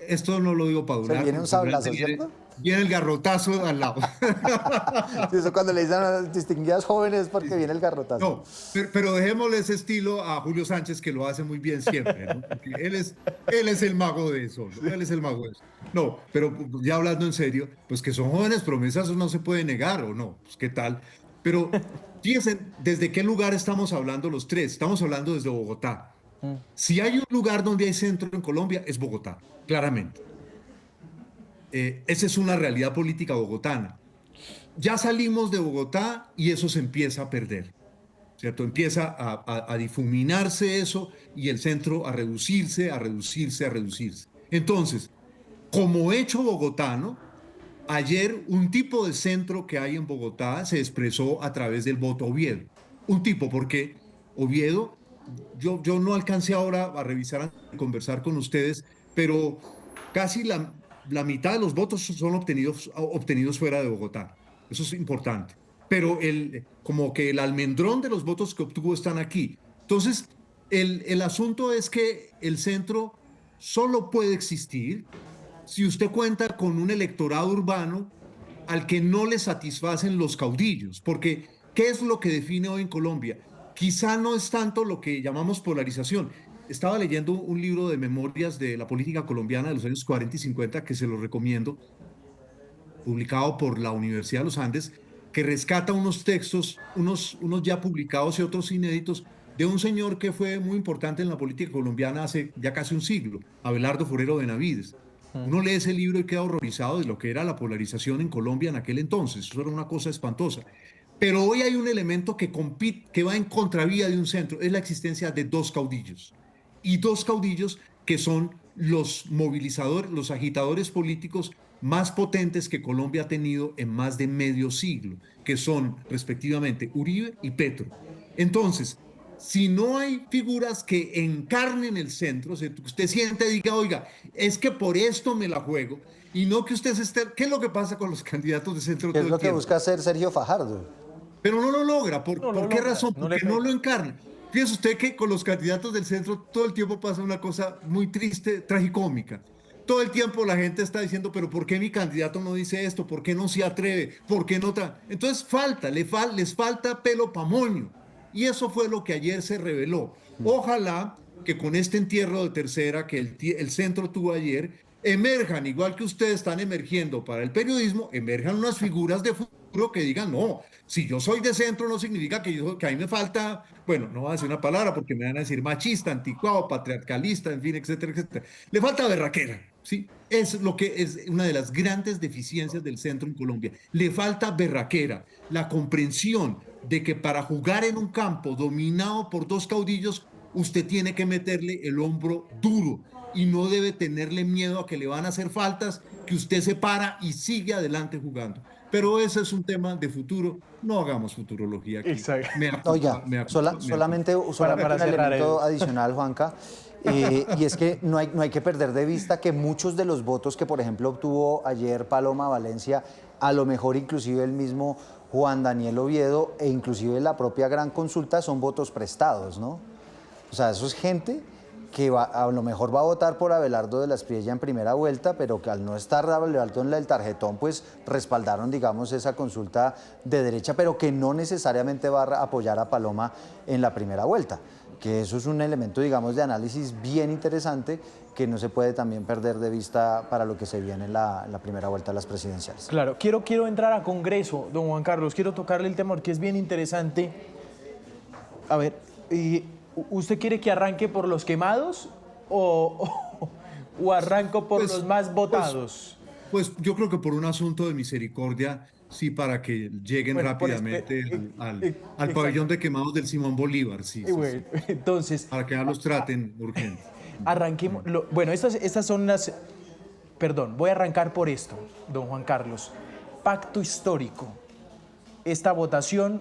Esto no lo digo para durar. viene un porque sablazo, viene- ¿cierto? Viene el garrotazo al lado. Sí, eso cuando le dicen a las distinguidas jóvenes es porque viene el garrotazo. No, pero dejémosle ese estilo a Julio Sánchez, que lo hace muy bien siempre, ¿no? Porque él es el mago de eso, ¿no? Él es el mago de eso. No, pero ya hablando en serio, pues que son jóvenes promesas, eso no se puede negar, ¿o no? Pues qué tal. Pero fíjense, ¿desde qué lugar estamos hablando los tres? Estamos hablando desde Bogotá. Si hay un lugar donde hay centro en Colombia, es Bogotá, claramente. Esa es una realidad política bogotana. Ya salimos de Bogotá y eso se empieza a perder, ¿cierto? Empieza a difuminarse eso y el centro a reducirse, a reducirse, a reducirse. Entonces, como hecho bogotano, ayer un tipo de centro que hay en Bogotá se expresó a través del voto Oviedo. Un tipo, porque Oviedo, yo no alcancé ahora a revisar, a conversar con ustedes, pero casi la mitad de los votos son obtenidos fuera de Bogotá. Eso es importante. Pero como que el almendrón de los votos que obtuvo están aquí. Entonces, el asunto es que el centro solo puede existir si usted cuenta con un electorado urbano al que no le satisfacen los caudillos. Porque, ¿qué es lo que define hoy en Colombia? Quizá no es tanto lo que llamamos polarización. Estaba leyendo un libro de memorias de la política colombiana de los años 40 y 50, que se lo recomiendo, publicado por la Universidad de los Andes, que rescata unos textos, unos ya publicados y otros inéditos, de un señor que fue muy importante en la política colombiana hace ya casi un siglo, Abelardo Forero Benavides. Uno lee ese libro y queda horrorizado de lo que era la polarización en Colombia en aquel entonces. Eso era una cosa espantosa. Pero hoy hay un elemento que va en contravía de un centro, es la existencia de dos caudillos. Y dos caudillos que son los movilizadores, los agitadores políticos más potentes que Colombia ha tenido en más de medio siglo, que son respectivamente Uribe y Petro. Entonces, si no hay figuras que encarnen el centro, o sea, que usted siente y diga, oiga, es que por esto me la juego, y no que usted se esté... ¿Qué es lo que pasa con los candidatos de centro ¿Qué todo es lo el que tiempo? busca hacer Sergio Fajardo? Pero no lo logra. ¿Por No lo qué logra, razón? no le Porque no pega. lo encarna. Fíjese usted que con los candidatos del centro todo el tiempo pasa una cosa muy triste, tragicómica. Todo el tiempo la gente está diciendo, pero ¿por qué mi candidato no dice esto? ¿Por qué no se atreve? ¿Por qué no Entonces les falta pelo pa' moño. Y eso fue lo que ayer se reveló. Ojalá que con este entierro de tercera que el centro tuvo ayer, emerjan, igual que ustedes están emergiendo para el periodismo, emerjan unas figuras de futuro que digan, no, si yo soy de centro no significa que a mí me falta, bueno, no voy a decir una palabra porque me van a decir machista, anticuado, patriarcalista, en fin, etcétera, etcétera. Le falta berraquera, ¿sí? Es lo que es una de las grandes deficiencias del centro en Colombia. Le falta berraquera, la comprensión de que para jugar en un campo dominado por dos caudillos, usted tiene que meterle el hombro duro y no debe tenerle miedo a que le van a hacer faltas, que usted se para y sigue adelante jugando. Pero ese es un tema de futuro. No hagamos futurología aquí. Exacto. Oiga, solamente un cerrar, elemento adicional, Juanca, y es que no hay que perder de vista que muchos de los votos que, por ejemplo, obtuvo ayer Paloma Valencia, a lo mejor inclusive el mismo Juan Daniel Oviedo e inclusive la propia Gran Consulta son votos prestados, ¿no? O sea, eso es gente que a lo mejor va a votar por Abelardo de la Espriella en primera vuelta, pero que al no estar Abelardo en el tarjetón, pues respaldaron, digamos, esa consulta de derecha, pero que no necesariamente va a apoyar a Paloma en la primera vuelta. Que eso es un elemento, digamos, de análisis bien interesante que no se puede también perder de vista para lo que se viene en la primera vuelta de las presidenciales. Claro, quiero entrar a Congreso, don Juan Carlos, quiero tocarle el tema porque es bien interesante. A ver, ¿usted quiere que arranque por los quemados o arranco por los más votados? Pues yo creo que por un asunto de misericordia, sí, para que lleguen rápidamente al pabellón de quemados del Simón Bolívar, sí, bueno, sí. Entonces, Para que ya los traten urgente. arranquemos. Bueno, estas son las... Perdón, voy a arrancar por esto, don Juan Carlos. Pacto histórico. Esta votación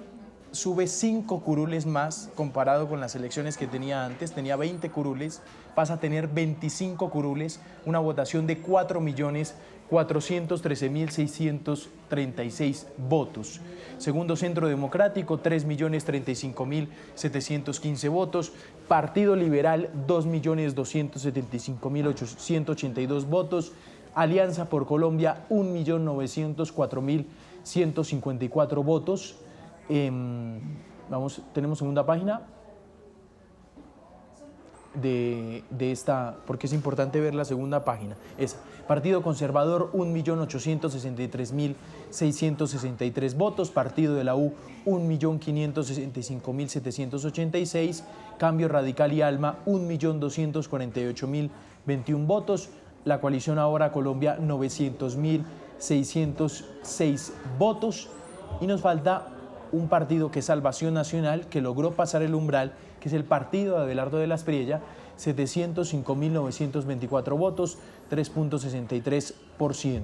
sube 5 curules más comparado con las elecciones que tenía antes. Tenía 20 curules, pasa a tener 25 curules, una votación de 4.413.636 votos. Segundo Centro Democrático, 3.035.715 votos. Partido Liberal, 2.275.182 votos. Alianza por Colombia, 1.904.154 votos. Tenemos segunda página de esta, porque es importante ver la segunda página. Partido Conservador, 1.863.663 votos. Partido de la U, 1.565.786. Cambio Radical y Alma, 1.248.021 votos. La coalición Ahora Colombia, 900.606 votos. Y nos falta un partido que es Salvación Nacional, que logró pasar el umbral, que es el partido de Abelardo de la Espriella, 705.924 votos, 3.63%.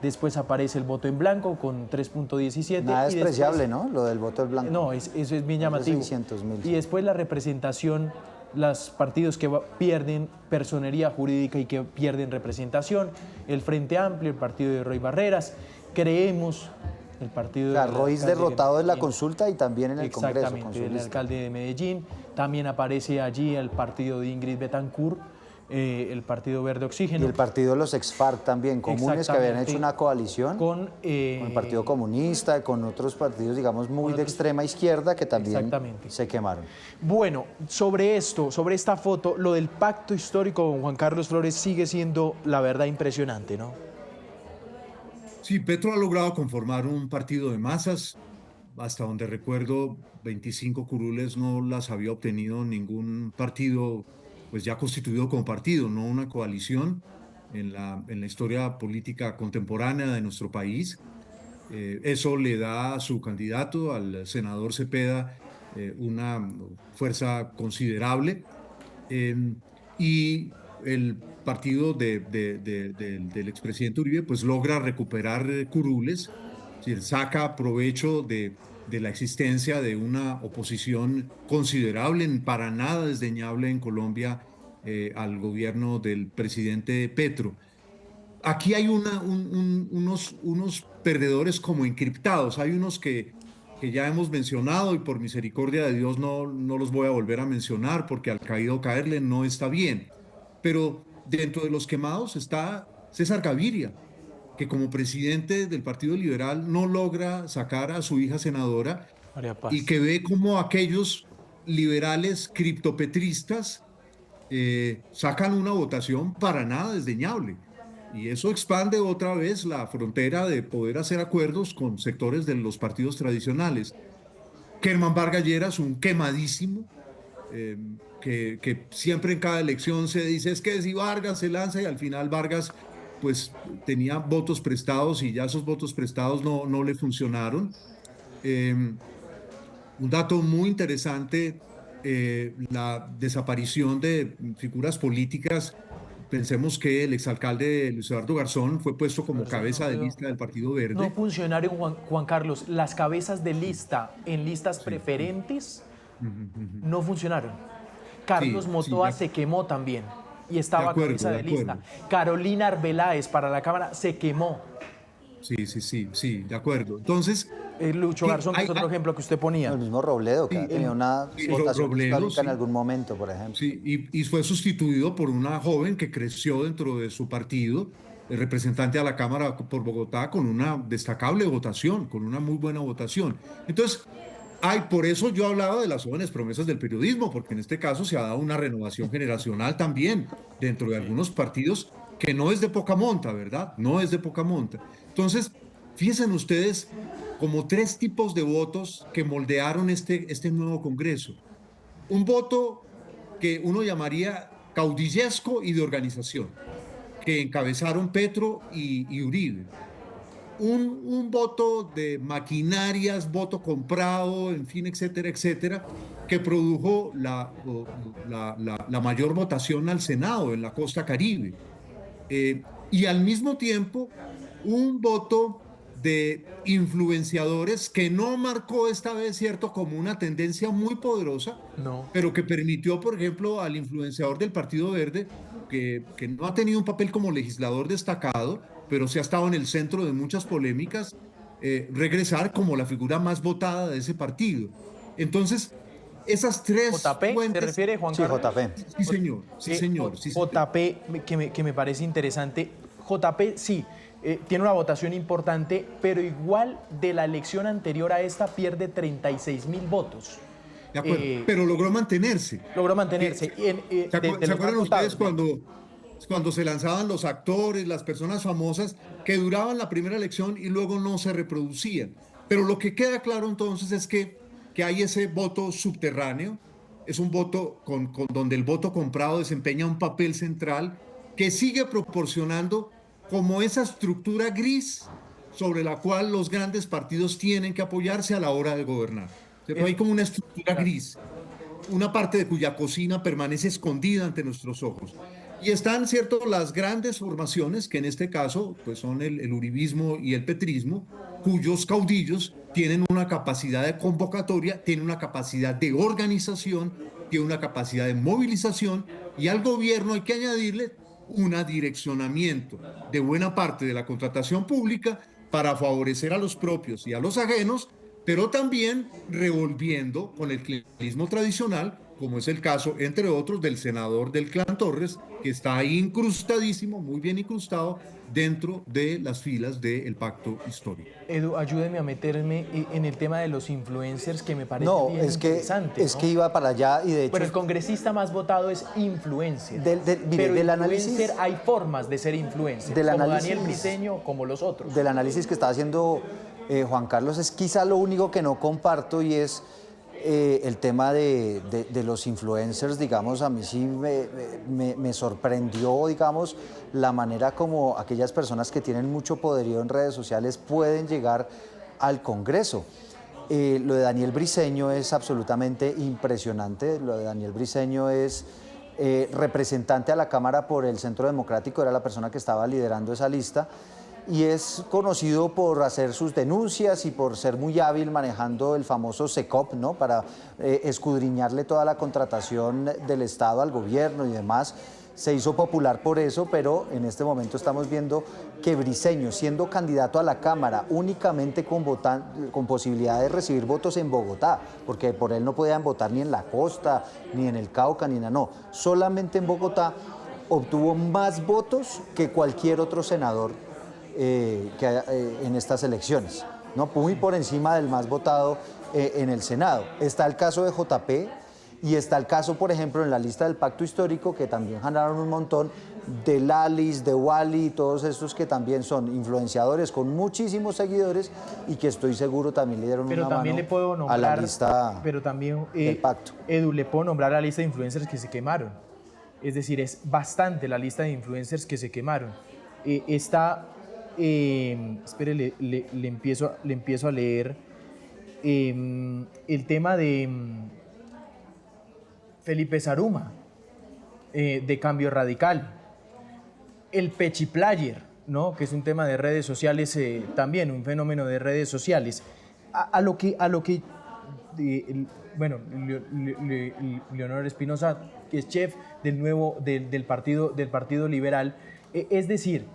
Después aparece el voto en blanco con 3.17%. Nada despreciable, ¿no? Lo del voto en blanco. No, eso es bien llamativo. 600.000. Y después la representación, los partidos que pierden personería jurídica y que pierden representación, el Frente Amplio, el partido de Roy Barreras, Creemos, el partido de... Roy es derrotado en la consulta y también en el Congreso. Exactamente, el alcalde de Medellín. También aparece allí el partido de Ingrid Betancourt, el Partido Verde Oxígeno. Y el partido de los ex-FARC también, comunes, que habían hecho una coalición con el Partido Comunista, con otros partidos, digamos, muy de extrema izquierda que también se quemaron. Bueno, sobre esta foto, lo del pacto histórico con Juan Carlos Flores sigue siendo, la verdad, impresionante, ¿no? Sí, Petro ha logrado conformar un partido de masas. Hasta donde recuerdo, 25 curules no las había obtenido ningún partido, pues ya constituido como partido, no una coalición en la historia política contemporánea de nuestro país. Eso le da a su candidato, al senador Cepeda, una fuerza considerable. Y el partido del expresidente Uribe pues logra recuperar curules, es decir, saca provecho de la existencia de una oposición considerable, para nada desdeñable en Colombia, al gobierno del presidente Petro. Aquí hay unos perdedores como encriptados, hay unos que ya hemos mencionado y por misericordia de Dios no los voy a volver a mencionar porque al caído caerle no está bien. Pero dentro de los quemados está César Gaviria, que como presidente del Partido Liberal no logra sacar a su hija senadora y que ve como aquellos liberales criptopetristas sacan una votación para nada desdeñable. Y eso expande otra vez la frontera de poder hacer acuerdos con sectores de los partidos tradicionales. Kerman Vargas Lleras, un quemadísimo, eh, que siempre en cada elección se dice es que si Vargas se lanza y al final Vargas pues tenía votos prestados y ya esos votos prestados no le funcionaron. Un dato muy interesante, la desaparición de figuras políticas. Pensemos que el exalcalde Luis Eduardo Garzón fue puesto como cabeza de lista del Partido Verde. No funcionaron, Juan Carlos, las cabezas de lista en listas preferentes no funcionaron. Carlos Sí, Motoa sí, se quemó también y estaba acuerdo, cabeza de de lista. acuerdo. Carolina Arbeláez para la Cámara se quemó. Sí, de acuerdo. Entonces, Lucho Sí, Garzón, que es otro ejemplo que usted ponía. El mismo Robledo, que Sí, ha tenido una sí, votación Robledo, histórica en sí. algún momento, por ejemplo. sí, y fue sustituido por una joven que creció dentro de su partido, el representante a la Cámara por Bogotá, con una destacable votación, con una muy buena votación. Entonces, por eso yo hablaba de las jóvenes promesas del periodismo, porque en este caso se ha dado una renovación generacional también dentro de algunos partidos que no es de poca monta, ¿verdad? No es de poca monta. Entonces, fíjense ustedes como tres tipos de votos que moldearon este nuevo Congreso. Un voto que uno llamaría caudillesco y de organización, que encabezaron Petro y Uribe. Un voto de maquinarias, voto comprado, en fin, etcétera, etcétera, que produjo la mayor votación al Senado en la costa Caribe. Y al mismo tiempo, un voto de influenciadores que no marcó esta vez, ¿cierto?, como una tendencia muy poderosa, No. pero que permitió, por ejemplo, al influenciador del Partido Verde, que no ha tenido un papel como legislador destacado, pero sí ha estado en el centro de muchas polémicas, regresar como la figura más votada de ese partido. Entonces, esas tres JP, ¿se fuentes... refiere, Juan Sí, Carlos? JP. Sí, señor, sí, señor. Sí, señor. JP, que me parece interesante. JP, sí, tiene una votación importante, pero igual de la elección anterior a esta pierde 36.000 votos. De acuerdo, pero logró mantenerse. Logró mantenerse. ¿Se acuerdan ustedes cuando se lanzaban los actores, las personas famosas, que duraban la primera elección y luego no se reproducían? Pero lo que queda claro entonces es que hay ese voto subterráneo, es un voto donde el voto comprado desempeña un papel central que sigue proporcionando como esa estructura gris sobre la cual los grandes partidos tienen que apoyarse a la hora de gobernar. ¿Cierto? Hay como una estructura gris, una parte de cuya cocina permanece escondida ante nuestros ojos. Y están, ¿cierto?, las grandes formaciones, que en este caso pues son el uribismo y el petrismo, cuyos caudillos tienen una capacidad de convocatoria, tienen una capacidad de organización, tienen una capacidad de movilización, y al gobierno hay que añadirle un direccionamiento de buena parte de la contratación pública para favorecer a los propios y a los ajenos, pero también revolviendo con el clientelismo tradicional, como es el caso, entre otros, del senador del Clan Torres, que está ahí incrustadísimo, muy bien incrustado, dentro de las filas del pacto histórico. Edu, ayúdeme a meterme en el tema de los influencers, que me parece No, bien interesante. es que iba para allá y de hecho... Pero el congresista más votado es influencer. Mire, pero del influencer, análisis- hay formas de ser influencer, del como análisis- Daniel Briceño, como los otros. Del análisis que está haciendo Juan Carlos, es quizá lo único que no comparto, y es el tema de los influencers. Digamos, a mí sí me sorprendió, digamos, la manera como aquellas personas que tienen mucho poderío en redes sociales pueden llegar al Congreso. Lo de Daniel Briceño es absolutamente impresionante. Lo de Daniel Briceño es representante a la Cámara por el Centro Democrático, era la persona que estaba liderando esa lista, y es conocido por hacer sus denuncias y por ser muy hábil manejando el famoso SECOP, ¿no?, para escudriñarle toda la contratación del Estado al gobierno y demás. Se hizo popular por eso, pero en este momento estamos viendo que Briceño, siendo candidato a la Cámara únicamente con posibilidad de recibir votos en Bogotá, porque por él no podían votar ni en la costa, ni en el Cauca, ni no, solamente en Bogotá, obtuvo más votos que cualquier otro senador en estas elecciones, ¿no? Muy por encima del más votado en el Senado. Está el caso de JP, Y está el caso, por ejemplo, en la lista del Pacto Histórico, que también ganaron un montón, de Lalis, de Wally, todos estos que también son influenciadores con muchísimos seguidores y que estoy seguro también le dieron Pero una también mano le puedo nombrar, a la lista pero también, del pacto. Edu, le puedo nombrar la lista de influencers que se quemaron. Es decir, es bastante la lista de influencers que se quemaron. Está, espere, le empiezo a leer el tema de Felipe Saruma, de Cambio Radical. El Pechiplayer, ¿no? Que es un tema de redes sociales, también un fenómeno de redes sociales. A lo que bueno, Leonor Espinosa, que es chef del Partido Liberal, es decir,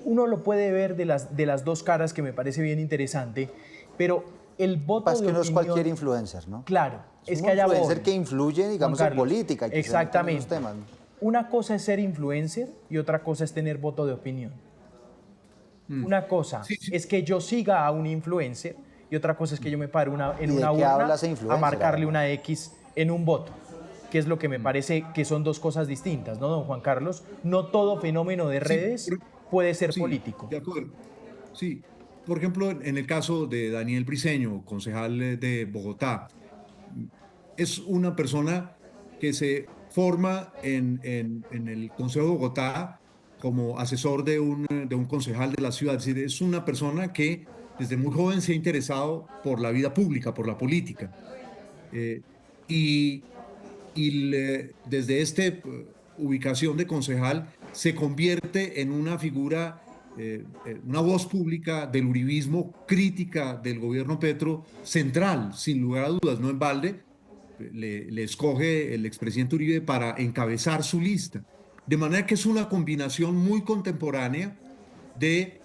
uno lo puede ver de las dos caras, que me parece bien interesante, pero el voto de que no es opinión, cualquier influencer, ¿no? claro, es un que allá influencer voy. que influye, digamos, Juan en Carlos, política. Y que se mete en exactamente. esos temas, ¿no? Una cosa es ser influencer y otra cosa es tener voto de opinión. Una cosa Sí, sí. es que yo siga a un influencer y otra cosa es que yo me pare en ¿Y de una qué urna habla ese a influencer, marcarle además? una X en un voto, que es lo que me parece que son dos cosas distintas, ¿no, don Juan Carlos? No todo fenómeno de redes puede ser Sí, político. de acuerdo. Sí, por ejemplo, en el caso de Daniel Briceño, concejal de Bogotá, es una persona que se forma en el Consejo de Bogotá como asesor de un concejal de la ciudad. Es decir, es una persona que desde muy joven se ha interesado por la vida pública, por la política. Eh, y desde esta ubicación de concejal se convierte en una figura, una voz pública del uribismo, crítica del gobierno Petro, central, sin lugar a dudas, no en balde. Le escoge el expresidente Uribe para encabezar su lista. De manera que es una combinación muy contemporánea de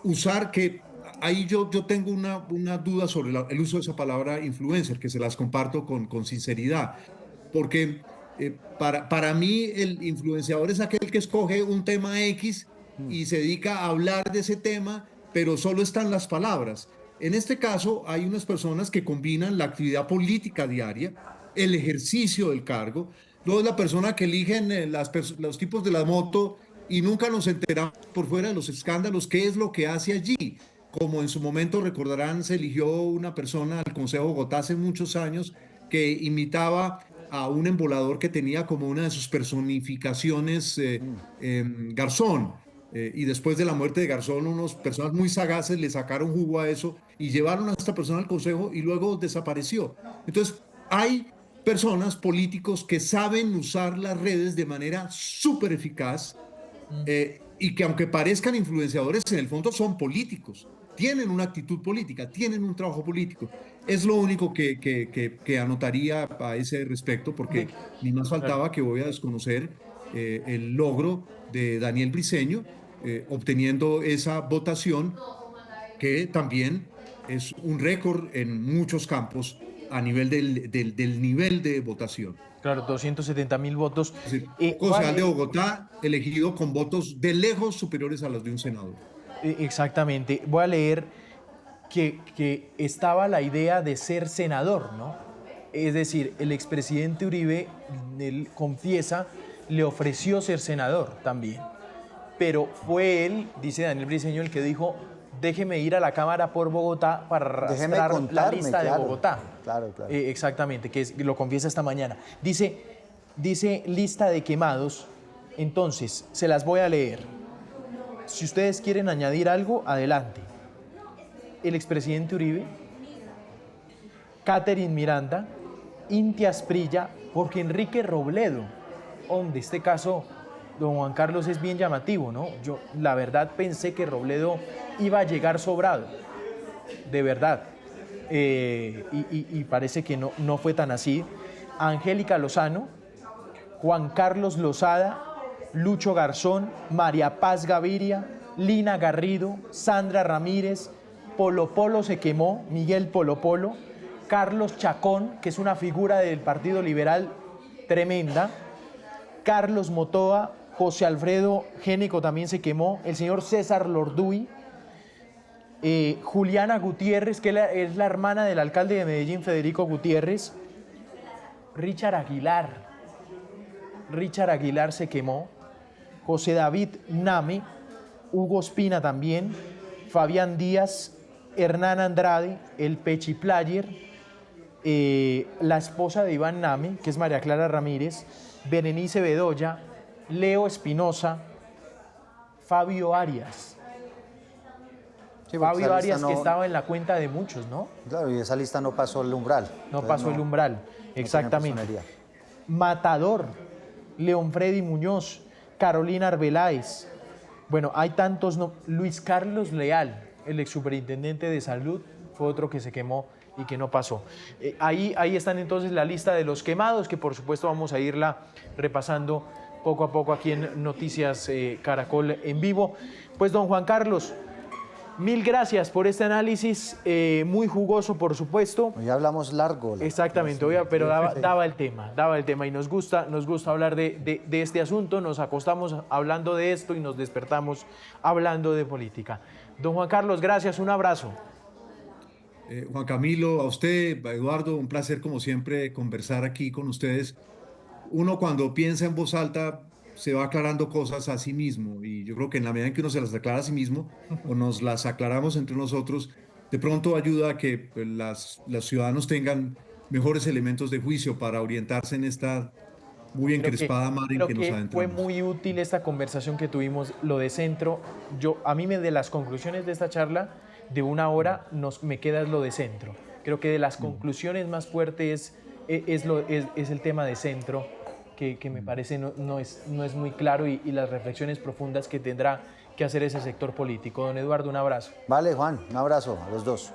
usar que ahí yo tengo una duda sobre el uso de esa palabra influencer, que se las comparto con sinceridad, porque para mí el influenciador es aquel que escoge un tema X y se dedica a hablar de ese tema, pero solo están las palabras. En este caso hay unas personas que combinan la actividad política diaria, el ejercicio del cargo, luego es la persona que eligen los tipos de la moto y nunca nos enteramos por fuera de los escándalos qué es lo que hace allí. Como en su momento recordarán, se eligió una persona al Consejo de Bogotá hace muchos años que imitaba a un embolador que tenía como una de sus personificaciones Garzón. Y después de la muerte de Garzón, unas personas muy sagaces le sacaron jugo a eso y llevaron a esta persona al Consejo y luego desapareció. Entonces, hay personas, políticos, que saben usar las redes de manera súper eficaz y que aunque parezcan influenciadores, en el fondo son políticos. Tienen una actitud política, tienen un trabajo político. Es lo único que anotaría a ese respecto, porque ni más faltaba que voy a desconocer el logro de Daniel Briceño obteniendo esa votación, que también es un récord en muchos campos a nivel del nivel de votación. Claro, 270.000 votos. Es decir, Juan, concejal de Bogotá elegido con votos de lejos superiores a los de un senador. Exactamente. Voy a leer que estaba la idea de ser senador, ¿no? Es decir, el expresidente Uribe, él confiesa, le ofreció ser senador también. Pero fue él, dice Daniel Briceño, el que dijo: déjeme ir a la Cámara por Bogotá para arrastrar la lista de Bogotá. Claro. Exactamente, lo confiesa esta mañana. Dice lista de quemados, entonces se las voy a leer. Si ustedes quieren añadir algo, adelante. El expresidente Uribe, Catherine Miranda, Intia Asprilla, Jorge Enrique Robledo. Hombre, este caso, don Juan Carlos, es bien llamativo, ¿no? Yo, la verdad, pensé que Robledo iba a llegar sobrado, de verdad. Y parece que no fue tan así. Angélica Lozano, Juan Carlos Lozada, Lucho Garzón, María Paz Gaviria, Lina Garrido, Sandra Ramírez, Polo Polo se quemó, Miguel Polo Polo, Carlos Chacón, que es una figura del Partido Liberal tremenda, Carlos Motoa, José Alfredo Génico también se quemó, el señor César Lorduy, Juliana Gutiérrez, que es la hermana del alcalde de Medellín, Federico Gutiérrez, Richard Aguilar. Richard Aguilar se quemó. José David Name, Hugo Espina también, Fabián Díaz, Hernán Andrade, el Pechi Player, la esposa de Iván Name, que es María Clara Ramírez, Berenice Bedoya, Leo Espinosa, Fabio Arias. Sí, porque Fabio esa Arias lista que no- estaba en la cuenta de muchos, ¿no? Claro, y esa lista no pasó el umbral. No Entonces pasó el umbral, tiene exactamente. personería. Matador, León Freddy Muñoz, Carolina Arbeláez. Bueno, hay tantos. Luis Carlos Leal, el ex superintendente de salud, fue otro que se quemó y que no pasó. Ahí están entonces la lista de los quemados, que por supuesto vamos a irla repasando poco a poco aquí en Noticias Caracol en vivo. Pues don Juan Carlos, mil gracias por este análisis, muy jugoso por supuesto. Hoy hablamos largo. Exactamente, pero daba el tema y nos gusta hablar de este asunto, nos acostamos hablando de esto y nos despertamos hablando de política. Don Juan Carlos, gracias, un abrazo. Juan Camilo, a usted, a Eduardo, un placer como siempre conversar aquí con ustedes. Uno cuando piensa en voz alta se va aclarando cosas a sí mismo y yo creo que en la medida en que uno se las aclara a sí mismo o nos las aclaramos entre nosotros, de pronto ayuda a que pues, los ciudadanos tengan mejores elementos de juicio para orientarse en esta muy encrespada mar en Creo que nos que fue adentramos. muy útil esta conversación que tuvimos, lo de centro. A mí de las conclusiones de esta charla de una hora me queda lo de centro. Creo que de las conclusiones más fuertes es el tema de centro, que me parece no es muy claro y las reflexiones profundas que tendrá que hacer ese sector político. Don Eduardo, un abrazo. Vale, Juan, un abrazo a los dos.